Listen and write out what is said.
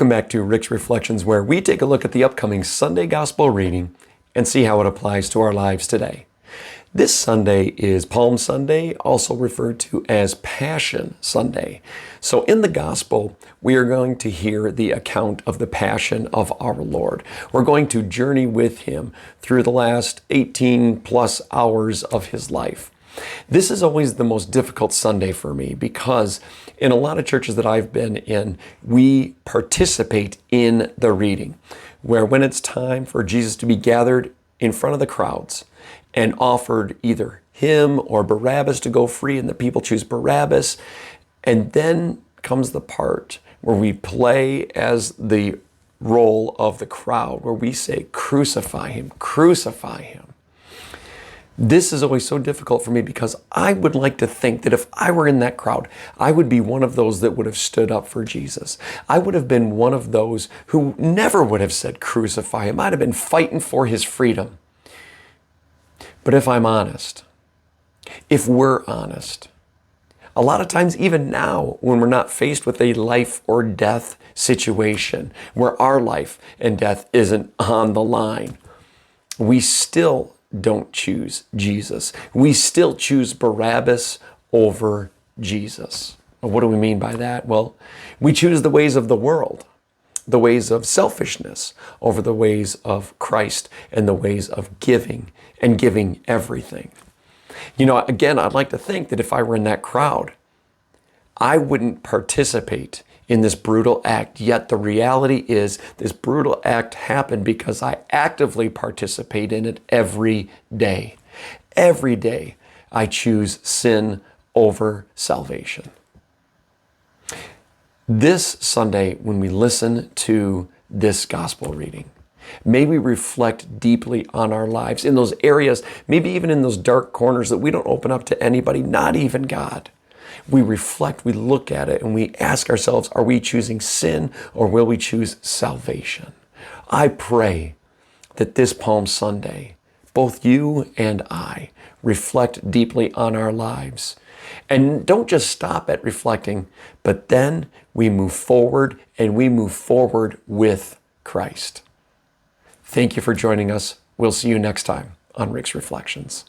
Welcome back to Rick's Reflections, where we take a look at the upcoming Sunday Gospel reading and see how it applies to our lives today. This Sunday is Palm Sunday, also referred to as Passion Sunday. So in the Gospel, we are going to hear the account of the Passion of our Lord. We're going to journey with Him through the last 18 plus hours of His life. This is always the most difficult Sunday for me because in a lot of churches that I've been in, we participate in the reading, where when it's time for Jesus to be gathered in front of the crowds and offered either him or Barabbas to go free, and the people choose Barabbas, and then comes the part where we play as the role of the crowd, where we say, "Crucify him, crucify him." This is always so difficult for me because I would like to think that if I were in that crowd, I would be one of those that would have stood up for Jesus. I would have been one of those who never would have said, "Crucify him." I'd have been fighting for his freedom. But if I'm honest, if we're honest, a lot of times, even now, when we're not faced with a life or death situation, where our life and death isn't on the line, we still don't choose Jesus. We still choose Barabbas over Jesus. What do we mean by that? Well, we choose the ways of the world, the ways of selfishness over the ways of Christ and the ways of giving and giving everything. You know, again, I'd like to think that if I were in that crowd, I wouldn't participate in this brutal act. Yet the reality is this brutal act happened because I actively participate in it every day. Every day I choose sin over salvation. This Sunday, when we listen to this gospel reading, may we reflect deeply on our lives in those areas, maybe even in those dark corners that we don't open up to anybody, not even God. We reflect, we look at it, and we ask ourselves, are we choosing sin or will we choose salvation? I pray that this Palm Sunday, both you and I reflect deeply on our lives. And don't just stop at reflecting, but then we move forward, and we move forward with Christ. Thank you for joining us. We'll see you next time on Rick's Reflections.